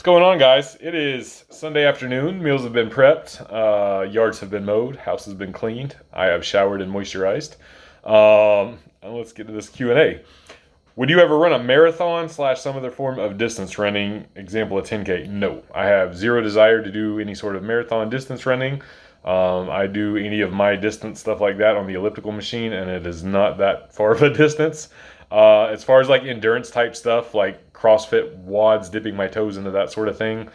What's going on, guys? It is Sunday afternoon. Meals have been prepped. Yards have been mowed. House has been cleaned. I have showered and moisturized. And let's get to this Q&A. Would you ever run a marathon / some other form of distance running? Example, a 10K? No. I have zero desire to do any sort of marathon distance running. I do any of my distance stuff like that on the elliptical machine, and it is not that far of a distance. As far as like endurance type stuff, like CrossFit WODs, dipping my toes into that sort of thing,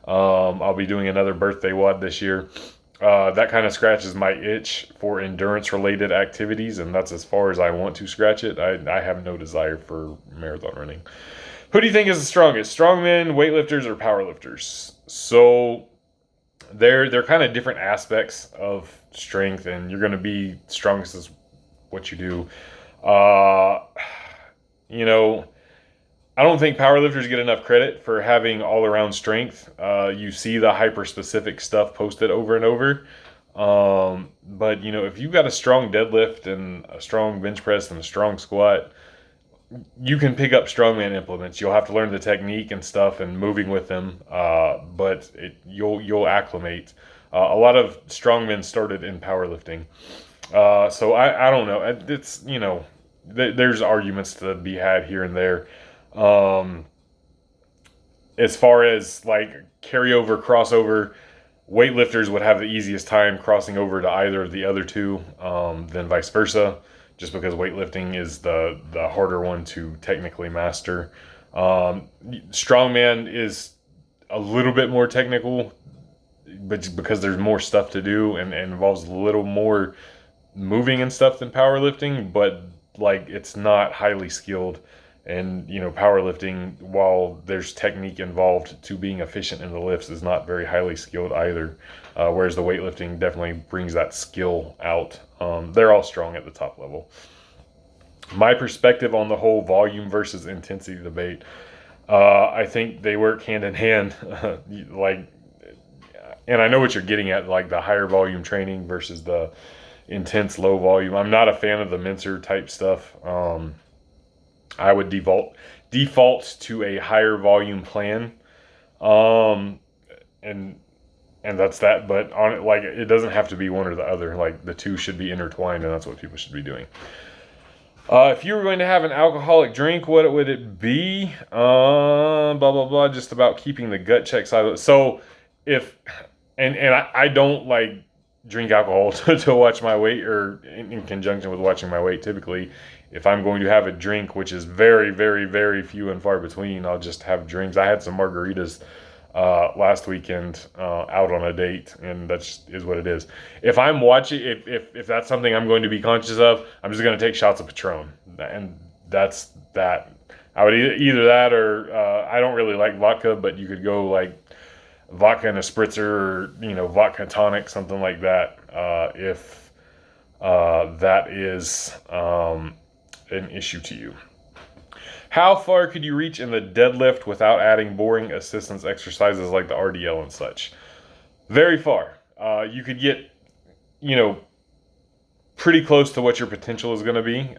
I'll be doing another birthday WOD this year. That kind of scratches my itch for endurance related activities, and that's as far as I want to scratch it. I have no desire for marathon running. Who do you think is the strongest? Strongmen, weightlifters, or powerlifters? So they're kind of different aspects of strength, and you're going to be strongest as what you do. I don't think powerlifters get enough credit for having all-around strength. You see the hyper-specific stuff posted over and over. But, if you've got a strong deadlift and a strong bench press and a strong squat, you can pick up strongman implements. You'll have to learn the technique and stuff and moving with them, but you'll acclimate. A lot of strongmen started in powerlifting. So I don't know. It's, there's arguments to be had here and there. As far as like carryover, crossover, weightlifters would have the easiest time crossing over to either of the other two, than vice versa, just because weightlifting is the harder one to technically master. Strongman is a little bit more technical, but because there's more stuff to do and involves a little more moving and stuff than powerlifting, but like it's not highly skilled. And powerlifting, while there's technique involved to being efficient in the lifts, is not very highly skilled either, whereas the weightlifting definitely brings that skill out. They're all strong at the top level. My perspective on the whole volume versus intensity debate, I think they work hand in hand. And I know what you're getting at, like the higher volume training versus the intense low volume. I'm not a fan of the mincer type stuff. I would default to a higher volume plan, and that's that. But on it, like, it doesn't have to be one or the other. Like, the two should be intertwined, and that's what people should be doing. If you were going to have an alcoholic drink, what would it be? Blah blah blah. Just about keeping the gut check side of it. So I don't like drink alcohol to watch my weight, or in conjunction with watching my weight. Typically, if I'm going to have a drink, which is very, very, very few and far between, I'll just have drinks. I had some margaritas last weekend out on a date, and that is what it is. If I'm watching, if that's something I'm going to be conscious of, I'm just going to take shots of Patron, and that's that. I would either that or I don't really like vodka, but you could go like vodka and a spritzer, or vodka tonic, something like that, if that is an issue to you. How far could you reach in the deadlift without adding boring assistance exercises like the RDL and such? Very far. You could get pretty close to what your potential is going to be.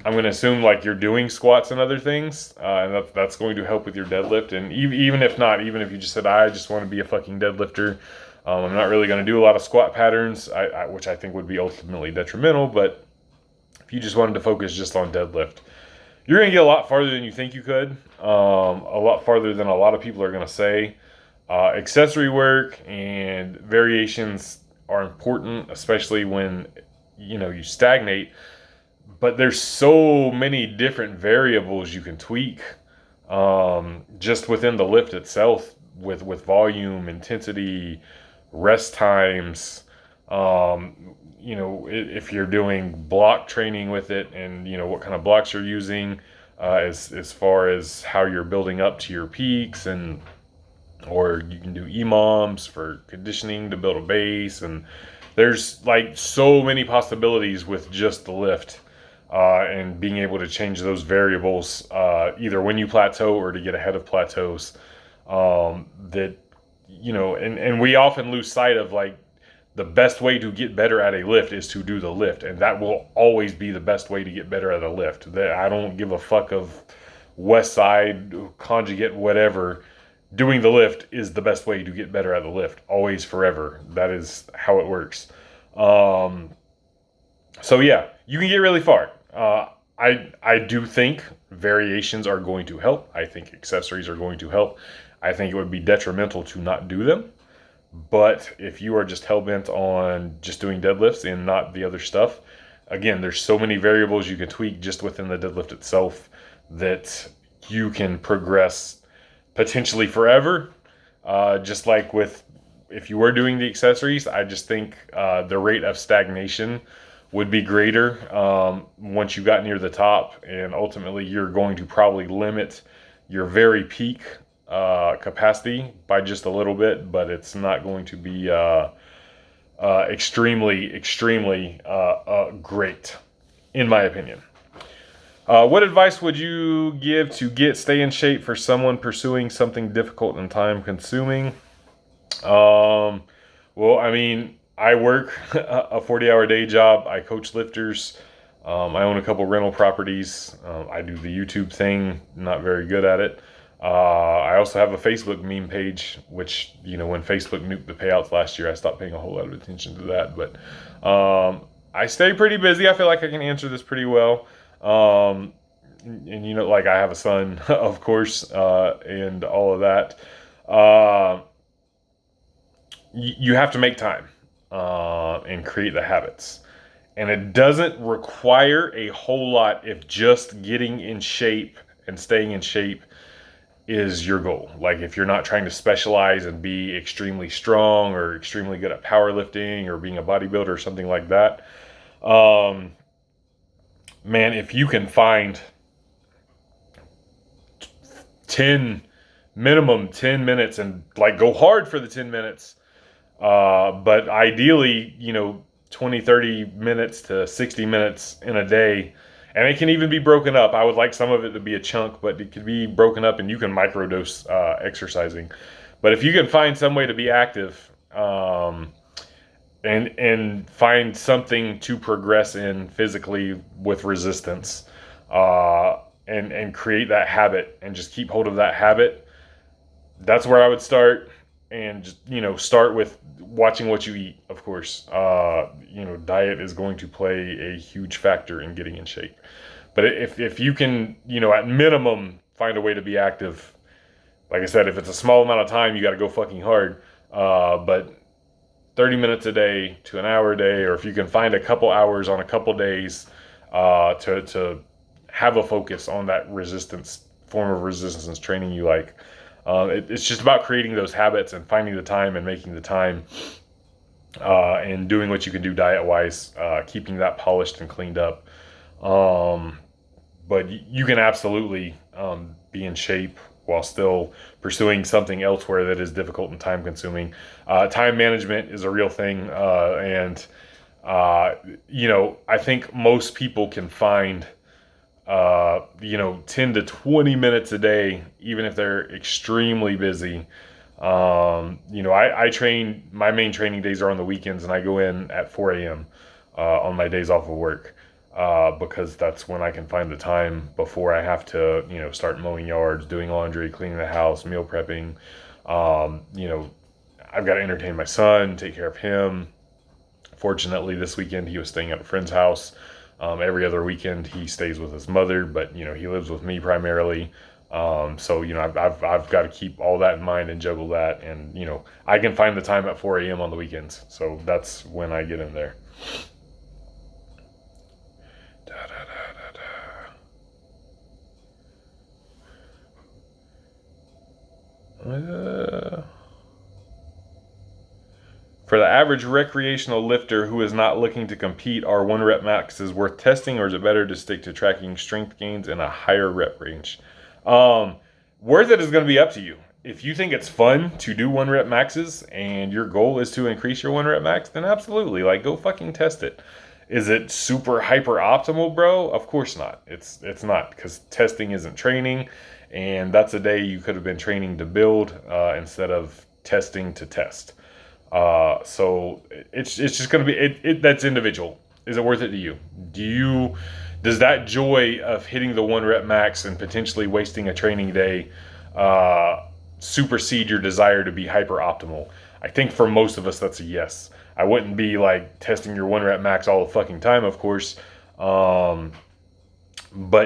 I'm going to assume like you're doing squats and other things, and that's going to help with your deadlift. And even if not, even if you just said, I just want to be a fucking deadlifter, I'm not really going to do a lot of squat patterns, which I think would be ultimately detrimental. But if you just wanted to focus just on deadlift, you're going to get a lot farther than you think you could, a lot farther than a lot of people are going to say. Accessory work and variations are important, especially when you stagnate. But there's so many different variables you can tweak, just within the lift itself, with volume, intensity, rest times. If you're doing block training with it, and what kind of blocks you're using, as far as how you're building up to your peaks, or you can do EMOMs for conditioning to build a base, and there's like so many possibilities with just the lift. And being able to change those variables, either when you plateau or to get ahead of plateaus, and we often lose sight of like the best way to get better at a lift is to do the lift, and that will always be the best way to get better at a lift. I don't give a fuck of West Side, Conjugate, whatever. doing the lift is the best way to get better at the lift, always, forever. That is how it works. So yeah, you can get really far. I do think variations are going to help. I think accessories are going to help. I think it would be detrimental to not do them. But if you are just hell bent on just doing deadlifts and not the other stuff, again, there's so many variables you can tweak just within the deadlift itself that you can progress potentially forever. Just like with if you were doing the accessories, I just think the rate of stagnation would be greater once you got near the top, and ultimately you're going to probably limit your very peak capacity by just a little bit, but it's not going to be extremely great, in my opinion. What advice would you give to stay in shape for someone pursuing something difficult and time consuming? Well, I mean, I work a 40-hour day job. I coach lifters. I own a couple rental properties. I do the YouTube thing, not very good at it. I also have a Facebook meme page, which, when Facebook nuked the payouts last year, I stopped paying a whole lot of attention to that. But I stay pretty busy. I feel like I can answer this pretty well. And like I have a son, of course, and all of that. You have to make time and create the habits. And it doesn't require a whole lot if just getting in shape and staying in shape is your goal. Like if you're not trying to specialize and be extremely strong or extremely good at powerlifting or being a bodybuilder or something like that. Man, if you can find minimum 10 minutes and like go hard for the 10 minutes, but ideally, 20, 30 minutes to 60 minutes in a day. And it can even be broken up. I would like some of it to be a chunk, but it could be broken up and you can microdose exercising. But if you can find some way to be active and find something to progress in physically with resistance and create that habit and just keep hold of that habit, that's where I would start. And just, start with watching what you eat, of course. Diet is going to play a huge factor in getting in shape. But if you can, at minimum, find a way to be active, like I said, if it's a small amount of time, you got to go fucking hard. But 30 minutes a day to an hour a day, or if you can find a couple hours on a couple days to have a focus on that form of resistance training you like. It's just about creating those habits and finding the time and making the time and doing what you can do diet-wise, keeping that polished and cleaned up. But you can absolutely be in shape while still pursuing something elsewhere that is difficult and time-consuming. Time management is a real thing, and I think most people can find 10 to 20 minutes a day, even if they're extremely busy. I train, my main training days are on the weekends, and I go in at 4 a.m. On my days off of work, because that's when I can find the time before I have to, start mowing yards, doing laundry, cleaning the house, meal prepping. I've got to entertain my son, take care of him. Fortunately, this weekend he was staying at a friend's house. Every other weekend he stays with his mother, but he lives with me primarily. So I've got to keep all that in mind and juggle that, and I can find the time at 4 a.m. on the weekends, so that's when I get in there. For the average recreational lifter who is not looking to compete, are 1 rep maxes worth testing, or is it better to stick to tracking strength gains in a higher rep range? Worth it is going to be up to you. If you think it's fun to do 1 rep maxes and your goal is to increase your 1 rep max, then absolutely, go fucking test it. Is it super hyper optimal, bro? Of course not. It's not, because testing isn't training, and that's a day you could have been training to build instead of testing to test. So it's just going to be, that's individual. Is it worth it to you? Does that joy of hitting the 1 rep max and potentially wasting a training day, supersede your desire to be hyper optimal? I think for most of us, that's a yes. I wouldn't be like testing your 1 rep max all the fucking time, of course. But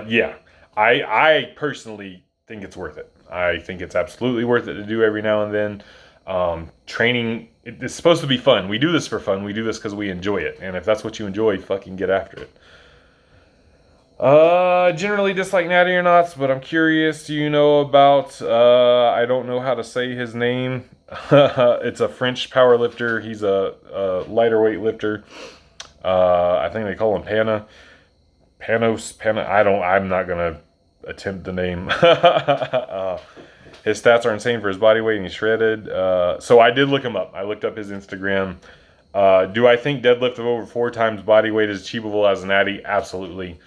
yeah, I personally think it's worth it. I think it's absolutely worth it to do every now and then. Training, it's supposed to be fun. We do this for fun. We do this because we enjoy it. And if that's what you enjoy, fucking get after it. Generally dislike Natty or not, but I'm curious, do you know about, I don't know how to say his name. It's a French power lifter. He's a lighter weight lifter. I think they call him Pana. I'm not gonna attempt the name. His stats are insane for his body weight and he's shredded. So I did look him up. I looked up his Instagram. Do I think deadlift of over 4 times body weight is achievable as a Natty? Absolutely.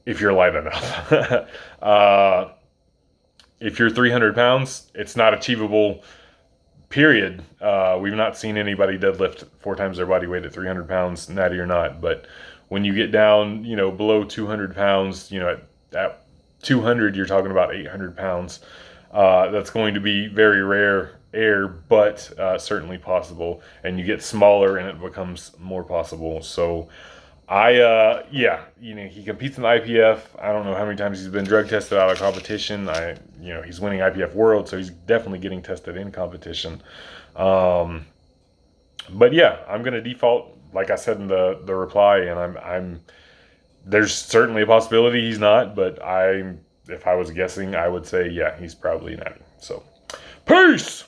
If you're light enough. If you're 300 pounds, it's not achievable, period. We've not seen anybody deadlift 4 times their body weight at 300 pounds, Natty or not. But when you get down, below 200 pounds, at 200, you're talking about 800 pounds. That's going to be very rare, but certainly possible. And you get smaller and it becomes more possible. So he competes in the IPF. I don't know how many times he's been drug tested out of competition. He's winning IPF World, so he's definitely getting tested in competition. But yeah, I'm gonna default, like I said in the reply, and I'm there's certainly a possibility he's not, but if I was guessing, I would say yeah, he's probably not. So, peace.